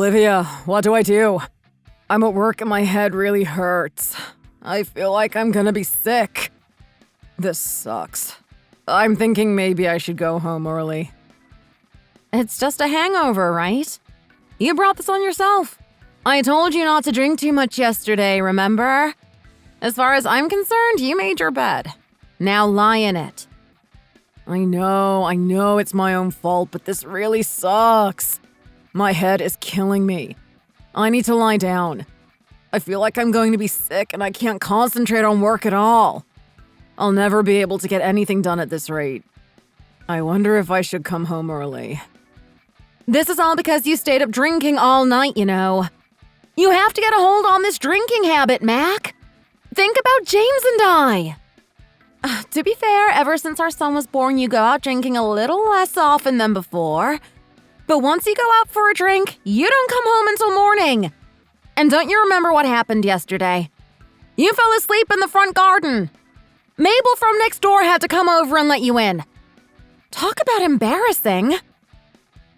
Olivia, what do I do? I'm at work and my head really hurts. I feel like I'm gonna be sick. This sucks. I'm thinking maybe I should go home early. It's just a hangover, right? You brought this on yourself. I told you not to drink too much yesterday, remember? As far as I'm concerned, you made your bed. Now lie in it. I know it's my own fault, but this really sucks. My head is killing me. I need to lie down. I feel like I'm going to be sick and I can't concentrate on work at all. I'll never be able to get anything done at this rate. I wonder if I should come home early. This is all because you stayed up drinking all night, you know. You have to get a hold on this drinking habit, Mac. Think about James and I. To be fair, ever since our son was born, you go out drinking a little less often than before. But once you go out for a drink, you don't come home until morning. And don't you remember what happened yesterday? You fell asleep in the front garden. Mabel from next door had to come over and let you in. Talk about embarrassing.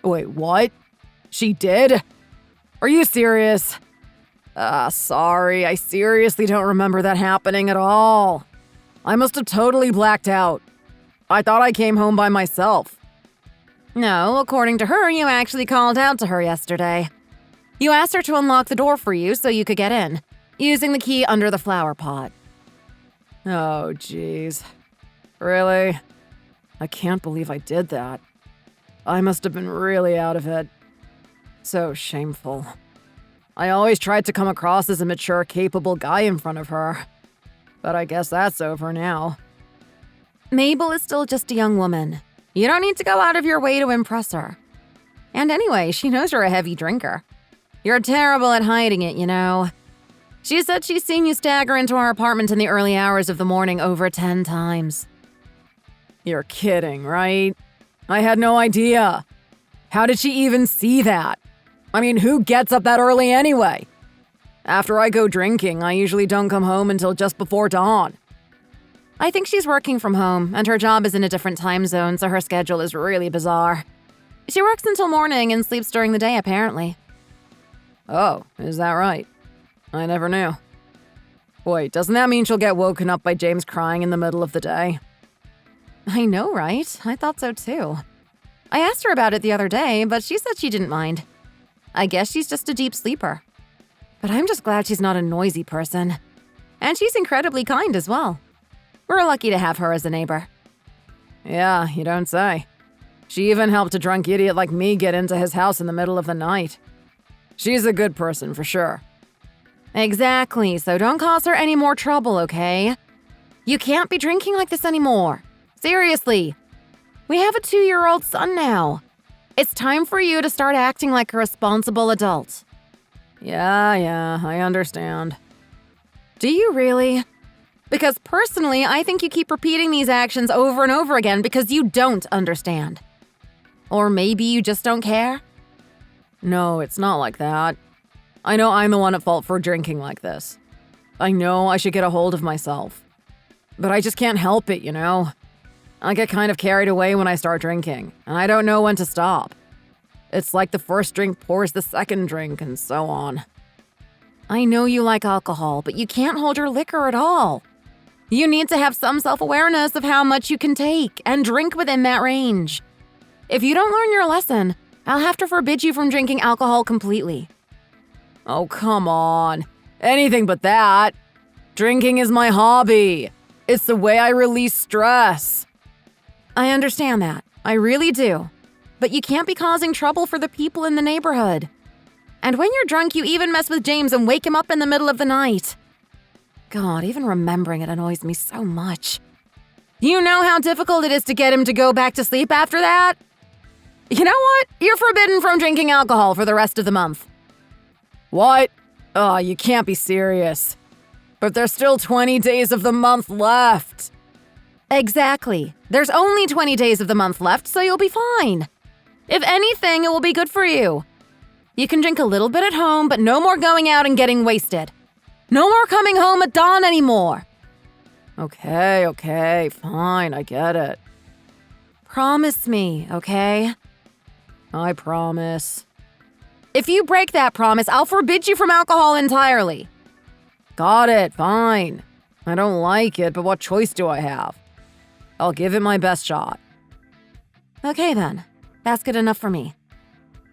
Wait, what? She did? Are you serious? Sorry, I seriously don't remember that happening at all. I must have totally blacked out. I thought I came home by myself. No, according to her, you actually called out to her yesterday. You asked her to unlock the door for you so you could get in, using the key under the flower pot. Oh, jeez. Really? I can't believe I did that. I must have been really out of it. So shameful. I always tried to come across as a mature, capable guy in front of her. But I guess that's over now. Mabel is still just a young woman. You don't need to go out of your way to impress her. And anyway, she knows you're a heavy drinker. You're terrible at hiding it, you know. She said she's seen you stagger into our apartment in the early hours of the morning over 10 times. You're kidding, right? I had no idea. How did she even see that? I mean, who gets up that early anyway? After I go drinking, I usually don't come home until just before dawn. I think she's working from home, and her job is in a different time zone, so her schedule is really bizarre. She works until morning and sleeps during the day, apparently. Oh, is that right? I never knew. Wait, doesn't that mean she'll get woken up by James crying in the middle of the day? I know, right? I thought so too. I asked her about it the other day, but she said she didn't mind. I guess she's just a deep sleeper. But I'm just glad she's not a noisy person. And she's incredibly kind as well. We're lucky to have her as a neighbor. Yeah, you don't say. She even helped a drunk idiot like me get into his house in the middle of the night. She's a good person, for sure. Exactly, so don't cause her any more trouble, okay? You can't be drinking like this anymore. Seriously. We have a 2-year-old son now. It's time for you to start acting like a responsible adult. Yeah, I understand. Do you really? Because personally, I think you keep repeating these actions over and over again because you don't understand. Or maybe you just don't care? No, it's not like that. I know I'm the one at fault for drinking like this. I know I should get a hold of myself. But I just can't help it, you know? I get kind of carried away when I start drinking, and I don't know when to stop. It's like the first drink pours the second drink, and so on. I know you like alcohol, but you can't hold your liquor at all. You need to have some self-awareness of how much you can take and drink within that range. If you don't learn your lesson, I'll have to forbid you from drinking alcohol completely. Oh, come on. Anything but that. Drinking is my hobby. It's the way I release stress. I understand that. I really do. But you can't be causing trouble for the people in the neighborhood. And when you're drunk, you even mess with James and wake him up in the middle of the night. God, even remembering it annoys me so much. You know how difficult it is to get him to go back to sleep after that? You know what? You're forbidden from drinking alcohol for the rest of the month. What? Oh, you can't be serious. But there's still 20 days of the month left. Exactly. There's only 20 days of the month left, so you'll be fine. If anything, it will be good for you. You can drink a little bit at home, but no more going out and getting wasted. No more coming home at dawn anymore. Okay, fine, I get it. Promise me, okay? I promise. If you break that promise, I'll forbid you from alcohol entirely. Got it, fine. I don't like it, but what choice do I have? I'll give it my best shot. Okay then, that's good enough for me.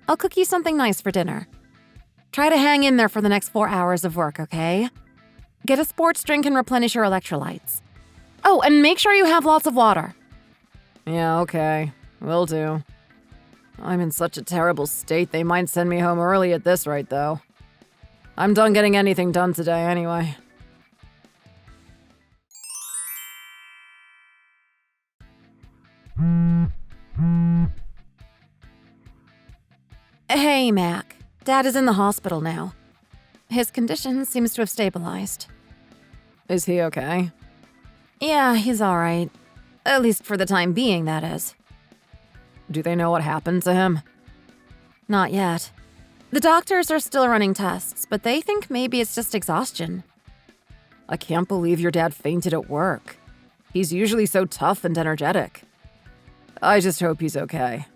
I'll cook you something nice for dinner. Try to hang in there for the next 4 hours of work, okay? Get a sports drink and replenish your electrolytes. Oh, and make sure you have lots of water. Yeah, okay. Will do. I'm in such a terrible state they might send me home early at this rate, though. I'm done getting anything done today anyway. Hey, Mac. Dad is in the hospital now. His condition seems to have stabilized. Is he okay? Yeah, he's all right. At least for the time being, that is. Do they know what happened to him? Not yet. The doctors are still running tests, but they think maybe it's just exhaustion. I can't believe your dad fainted at work. He's usually so tough and energetic. I just hope he's okay.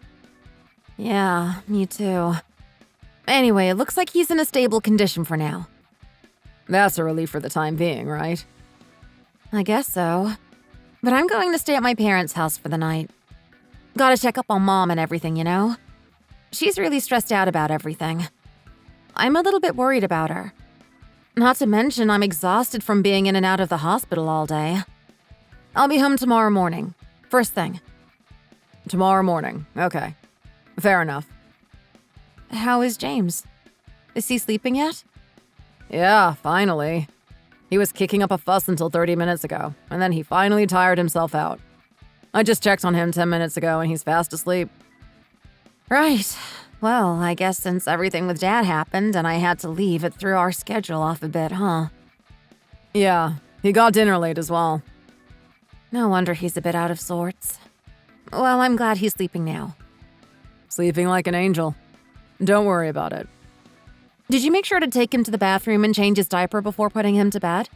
Yeah, me too. Anyway, it looks like he's in a stable condition for now. That's a relief for the time being, right? I guess so. But I'm going to stay at my parents' house for the night. Gotta check up on Mom and everything, you know? She's really stressed out about everything. I'm a little bit worried about her. Not to mention, I'm exhausted from being in and out of the hospital all day. I'll be home tomorrow morning. First thing. Tomorrow morning. Okay. Fair enough. How is James? Is he sleeping yet? Yeah, finally. He was kicking up a fuss until 30 minutes ago, and then he finally tired himself out. I just checked on him 10 minutes ago, and he's fast asleep. Right. Well, I guess since everything with Dad happened and I had to leave, it threw our schedule off a bit, huh? Yeah, he got dinner late as well. No wonder he's a bit out of sorts. Well, I'm glad he's sleeping now. Sleeping like an angel. Don't worry about it. Did you make sure to take him to the bathroom and change his diaper before putting him to bed?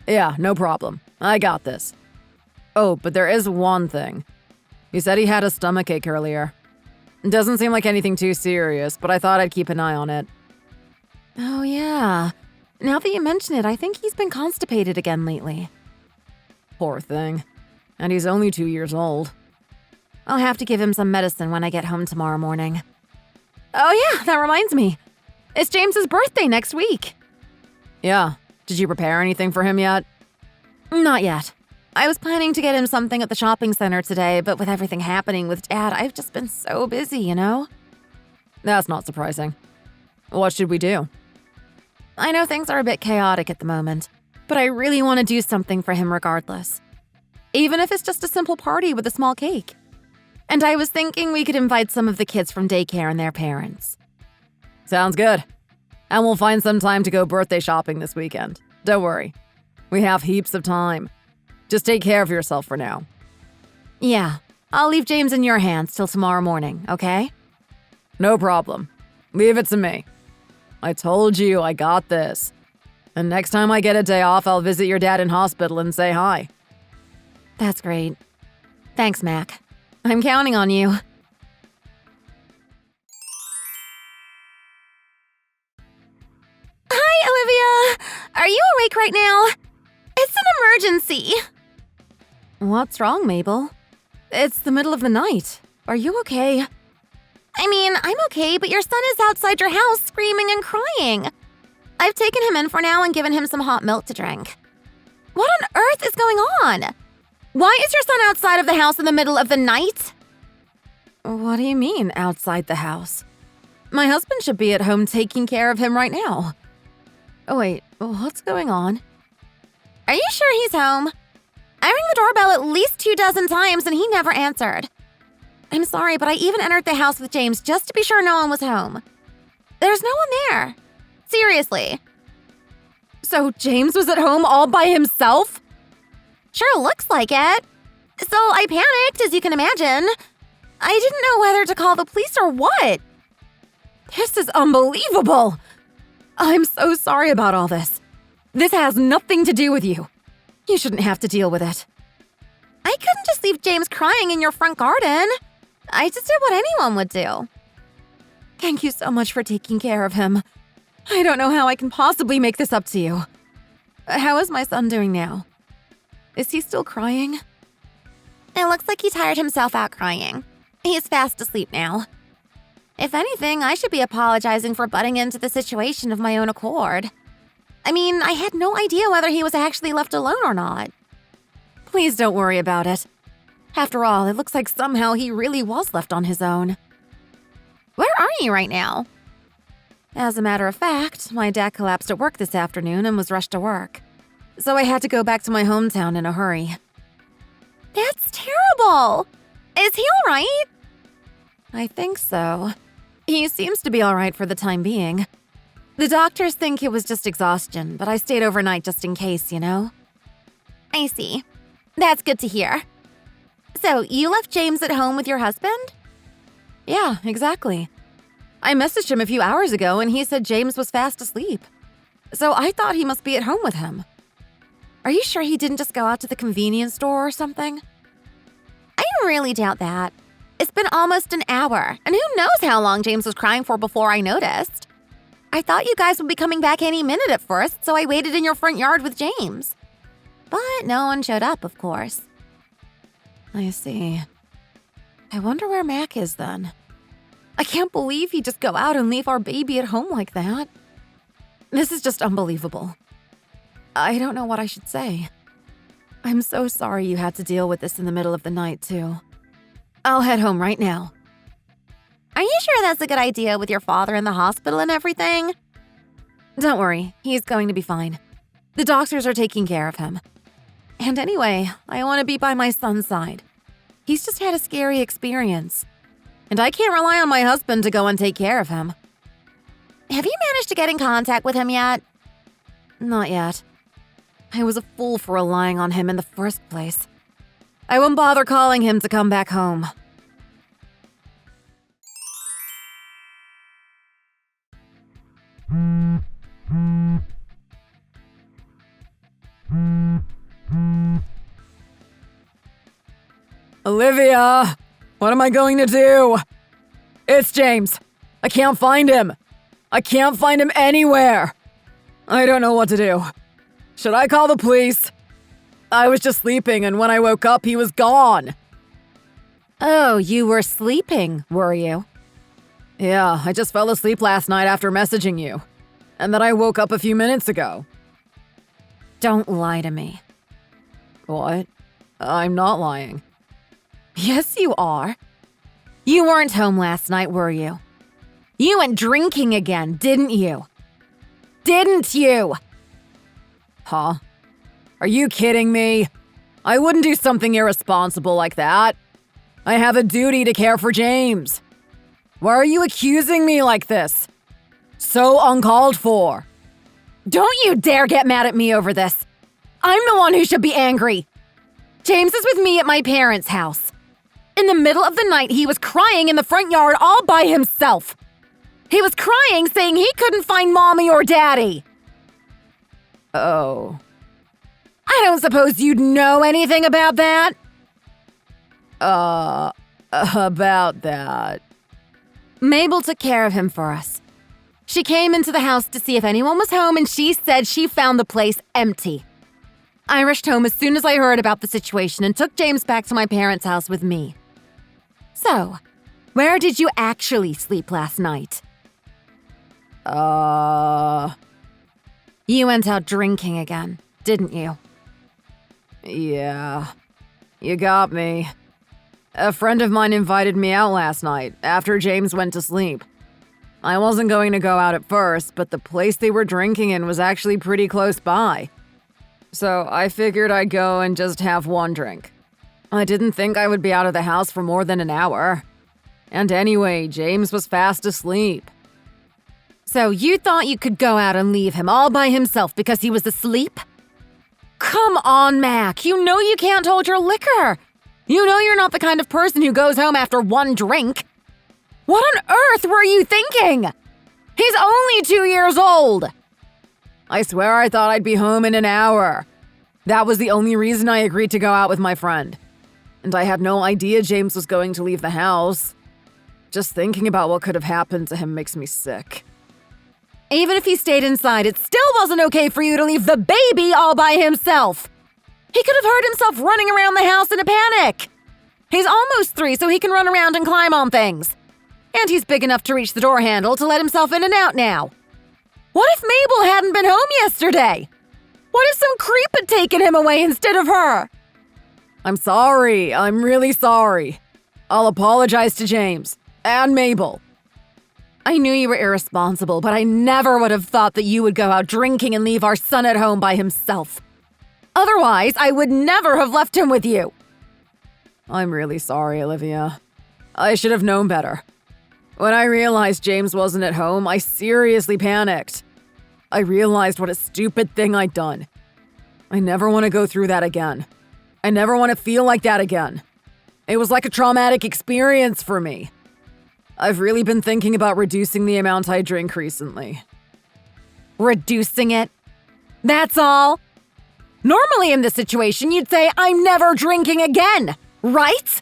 Yeah, no problem. I got this. Oh, but there is one thing. He said he had a stomachache earlier. It doesn't seem like anything too serious, but I thought I'd keep an eye on it. Oh, yeah. Now that you mention it, I think he's been constipated again lately. Poor thing. And he's only 2 years old. I'll have to give him some medicine when I get home tomorrow morning. Oh, yeah, that reminds me. It's James's birthday next week. Yeah. Did you prepare anything for him yet? Not yet. I was planning to get him something at the shopping center today, but with everything happening with Dad, I've just been so busy, you know? That's not surprising. What should we do? I know things are a bit chaotic at the moment, but I really want to do something for him regardless. Even if it's just a simple party with a small cake. And I was thinking we could invite some of the kids from daycare and their parents. Sounds good. And we'll find some time to go birthday shopping this weekend. Don't worry. We have heaps of time. Just take care of yourself for now. Yeah, I'll leave James in your hands till tomorrow morning, okay? No problem. Leave it to me. I told you I got this. And next time I get a day off, I'll visit your dad in hospital and say hi. That's great. Thanks, Mac. I'm counting on you. Hi, Olivia! Are you awake right now? It's an emergency. What's wrong, Mabel? It's the middle of the night. Are you okay? I mean, I'm okay, but your son is outside your house screaming and crying. I've taken him in for now and given him some hot milk to drink. What on earth is going on? Why is your son outside of the house in the middle of the night? What do you mean, outside the house? My husband should be at home taking care of him right now. Oh, wait, what's going on? Are you sure he's home? I rang the doorbell at least 24 times and he never answered. I'm sorry, but I even entered the house with James just to be sure no one was home. There's no one there. Seriously. So James was at home all by himself? Sure looks like it. So I panicked, as you can imagine. I didn't know whether to call the police or what. This is unbelievable. I'm so sorry about all this. This has nothing to do with you. You shouldn't have to deal with it. I couldn't just leave James crying in your front garden. I just did what anyone would do. Thank you so much for taking care of him. I don't know how I can possibly make this up to you. How is my son doing now? Is he still crying? It looks like he tired himself out crying. He's fast asleep now. If anything, I should be apologizing for butting into the situation of my own accord. I mean, I had no idea whether he was actually left alone or not. Please don't worry about it. After all, it looks like somehow he really was left on his own. Where are you right now? As a matter of fact, my dad collapsed at work this afternoon and was rushed to work. So I had to go back to my hometown in a hurry. That's terrible! Is he all right? I think so. He seems to be all right for the time being. The doctors think it was just exhaustion, but I stayed overnight just in case, you know? I see. That's good to hear. So, you left James at home with your husband? Yeah, exactly. I messaged him a few hours ago and he said James was fast asleep. So I thought he must be at home with him. Are you sure he didn't just go out to the convenience store or something? I really doubt that. It's been almost an hour, and who knows how long James was crying for before I noticed. I thought you guys would be coming back any minute at first, so I waited in your front yard with James. But no one showed up, of course. I see. I wonder where Mac is then. I can't believe he'd just go out and leave our baby at home like that. This is just unbelievable. I don't know what I should say. I'm so sorry you had to deal with this in the middle of the night, too. I'll head home right now. Are you sure that's a good idea with your father in the hospital and everything? Don't worry, he's going to be fine. The doctors are taking care of him. And anyway, I want to be by my son's side. He's just had a scary experience. And I can't rely on my husband to go and take care of him. Have you managed to get in contact with him yet? Not yet. I was a fool for relying on him in the first place. I won't bother calling him to come back home. Olivia! What am I going to do? It's James. I can't find him. I can't find him anywhere. I don't know what to do. Should I call the police? I was just sleeping, and when I woke up, he was gone. Oh, you were sleeping, were you? Yeah, I just fell asleep last night after messaging you. And then I woke up a few minutes ago. Don't lie to me. What? I'm not lying. Yes, you are. You weren't home last night, were you? You went drinking again, didn't you? Didn't you? Huh? Are you kidding me? I wouldn't do something irresponsible like that. I have a duty to care for James. Why are you accusing me like this? So uncalled for. Don't you dare get mad at me over this. I'm the one who should be angry. James is with me at my parents' house. In the middle of the night, he was crying in the front yard all by himself. He was crying, saying he couldn't find Mommy or Daddy. Oh. I don't suppose you'd know anything about that? About that. Mabel took care of him for us. She came into the house to see if anyone was home, and she said she found the place empty. I rushed home as soon as I heard about the situation and took James back to my parents' house with me. So, where did you actually sleep last night? You went out drinking again, didn't you? Yeah. You got me. A friend of mine invited me out last night, after James went to sleep. I wasn't going to go out at first, but the place they were drinking in was actually pretty close by. So I figured I'd go and just have one drink. I didn't think I would be out of the house for more than an hour. And anyway, James was fast asleep. So you thought you could go out and leave him all by himself because he was asleep? Come on, Mac. You know you can't hold your liquor. You know you're not the kind of person who goes home after one drink. What on earth were you thinking? He's only 2 years old. I swear I thought I'd be home in an hour. That was the only reason I agreed to go out with my friend. And I had no idea James was going to leave the house. Just thinking about what could have happened to him makes me sick. Even if he stayed inside, it still wasn't okay for you to leave the baby all by himself. He could have heard himself running around the house in a panic. He's almost 3, so he can run around and climb on things. And he's big enough to reach the door handle to let himself in and out now. What if Mabel hadn't been home yesterday? What if some creep had taken him away instead of her? I'm sorry. I'm really sorry. I'll apologize to James and Mabel. I knew you were irresponsible, but I never would have thought that you would go out drinking and leave our son at home by himself. Otherwise, I would never have left him with you. I'm really sorry, Olivia. I should have known better. When I realized James wasn't at home, I seriously panicked. I realized what a stupid thing I'd done. I never want to go through that again. I never want to feel like that again. It was like a traumatic experience for me. I've really been thinking about reducing the amount I drink recently. Reducing it? That's all? Normally in this situation, you'd say, I'm never drinking again, right?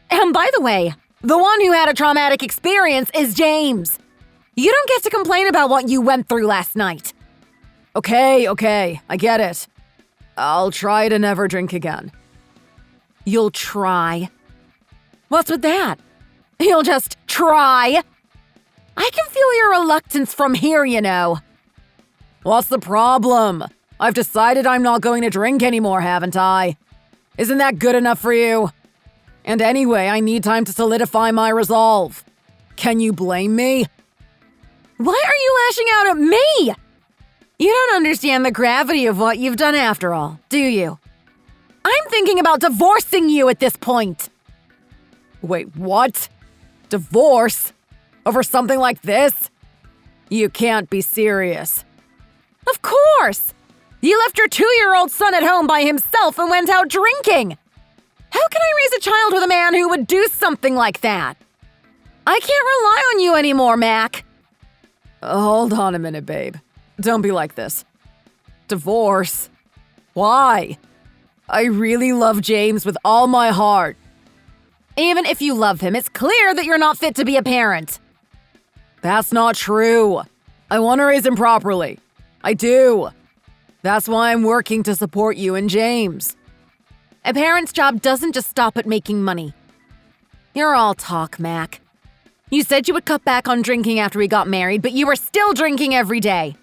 And by the way, the one who had a traumatic experience is James. You don't get to complain about what you went through last night. Okay, I get it. I'll try to never drink again. You'll try? What's with that? You'll just try? I can feel your reluctance from here, you know. What's the problem? I've decided I'm not going to drink anymore, haven't I? Isn't that good enough for you? And anyway, I need time to solidify my resolve. Can you blame me? Why are you lashing out at me? You don't understand the gravity of what you've done after all, do you? I'm thinking about divorcing you at this point. Wait, what? Divorce? Over something like this? You can't be serious. Of course! You left your 2-year-old son at home by himself and went out drinking. How can I raise a child with a man who would do something like that? I can't rely on you anymore, Mac. Hold on a minute, babe. Don't be like this. Divorce? Why? I really love James with all my heart. Even if you love him, it's clear that you're not fit to be a parent. That's not true. I want to raise him properly. I do. That's why I'm working to support you and James. A parent's job doesn't just stop at making money. You're all talk, Mac. You said you would cut back on drinking after we got married, but you were still drinking every day.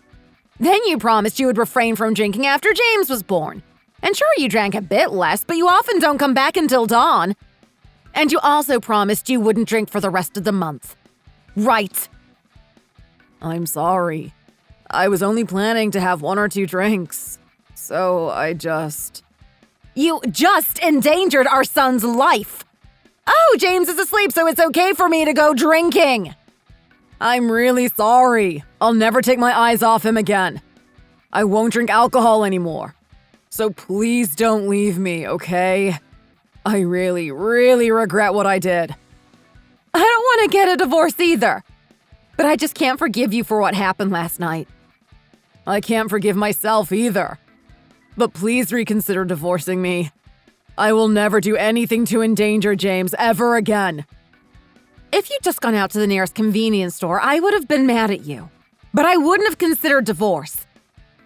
Then you promised you would refrain from drinking after James was born. And sure, you drank a bit less, but you often don't come back until dawn. And you also promised you wouldn't drink for the rest of the month. Right. I'm sorry. I was only planning to have 1 or 2 drinks. So You just endangered our son's life. Oh, James is asleep, so it's okay for me to go drinking. I'm really sorry. I'll never take my eyes off him again. I won't drink alcohol anymore. So please don't leave me, okay? I really, really regret what I did. I don't want to get a divorce either. But I just can't forgive you for what happened last night. I can't forgive myself either. But please reconsider divorcing me. I will never do anything to endanger James ever again. If you'd just gone out to the nearest convenience store, I would have been mad at you. But I wouldn't have considered divorce.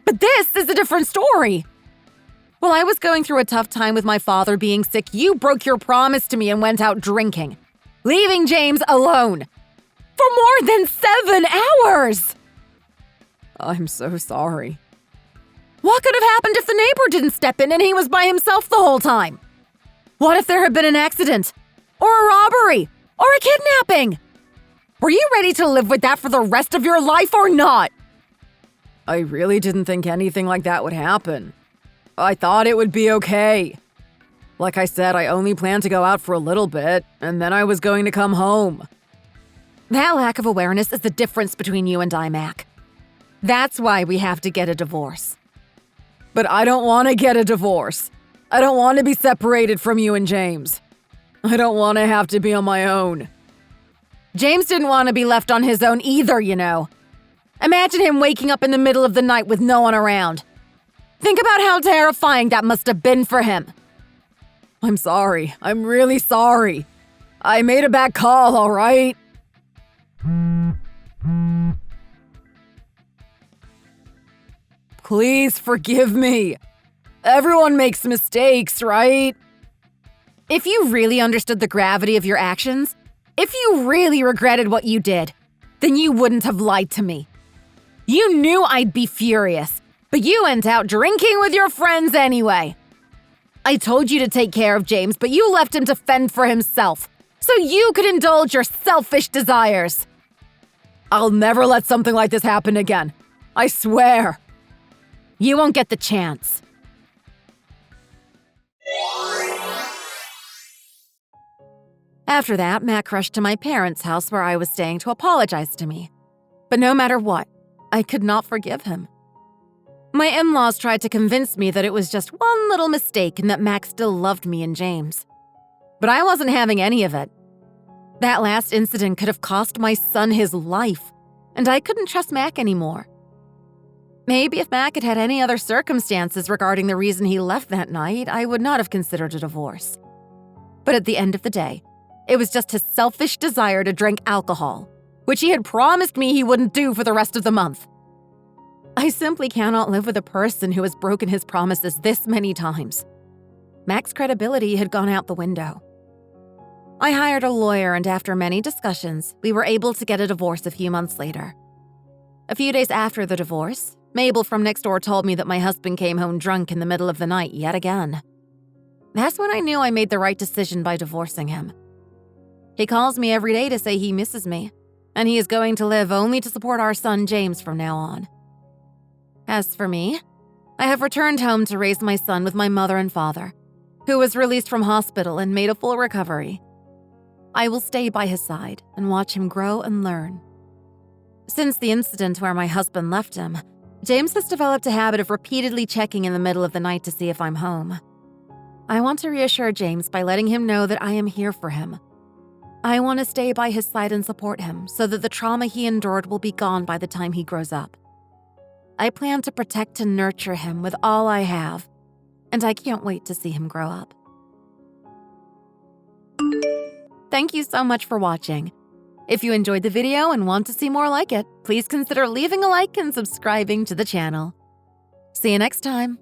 But this is a different story. While I was going through a tough time with my father being sick, you broke your promise to me and went out drinking, leaving James alone. For more than 7 hours! I'm so sorry. What could have happened if the neighbor didn't step in and he was by himself the whole time? What if there had been an accident? Or a robbery? Or a kidnapping? Were you ready to live with that for the rest of your life or not? I really didn't think anything like that would happen. I thought it would be okay. Like I said, I only planned to go out for a little bit, and then I was going to come home. That lack of awareness is the difference between you and I, Mac. That's why we have to get a divorce. But I don't want to get a divorce. I don't want to be separated from you and James. I don't want to have to be on my own. James didn't want to be left on his own either, you know. Imagine him waking up in the middle of the night with no one around. Think about how terrifying that must have been for him. I'm sorry. I'm really sorry. I made a bad call, all right? Please forgive me. Everyone makes mistakes, right? If you really understood the gravity of your actions, if you really regretted what you did, then you wouldn't have lied to me. You knew I'd be furious, but you went out drinking with your friends anyway. I told you to take care of James, but you left him to fend for himself, so you could indulge your selfish desires. I'll never let something like this happen again. I swear. You won't get the chance. After that, Mac rushed to my parents' house where I was staying to apologize to me. But no matter what, I could not forgive him. My in-laws tried to convince me that it was just one little mistake and that Mac still loved me and James. But I wasn't having any of it. That last incident could have cost my son his life, and I couldn't trust Mac anymore. Maybe if Mac had had any other circumstances regarding the reason he left that night, I would not have considered a divorce. But at the end of the day, it was just his selfish desire to drink alcohol, which he had promised me he wouldn't do for the rest of the month. I simply cannot live with a person who has broken his promises this many times. Mac's credibility had gone out the window. I hired a lawyer, and after many discussions, we were able to get a divorce a few months later. A few days after the divorce, Mabel from next door told me that my husband came home drunk in the middle of the night yet again. That's when I knew I made the right decision by divorcing him. He calls me every day to say he misses me, and he is going to live only to support our son James from now on. As for me, I have returned home to raise my son with my mother and father, who was released from hospital and made a full recovery. I will stay by his side and watch him grow and learn. Since the incident where my husband left him, James has developed a habit of repeatedly checking in the middle of the night to see if I'm home. I want to reassure James by letting him know that I am here for him. I want to stay by his side and support him so that the trauma he endured will be gone by the time he grows up. I plan to protect and nurture him with all I have, and I can't wait to see him grow up. Thank you so much for watching. If you enjoyed the video and want to see more like it, please consider leaving a like and subscribing to the channel. See you next time.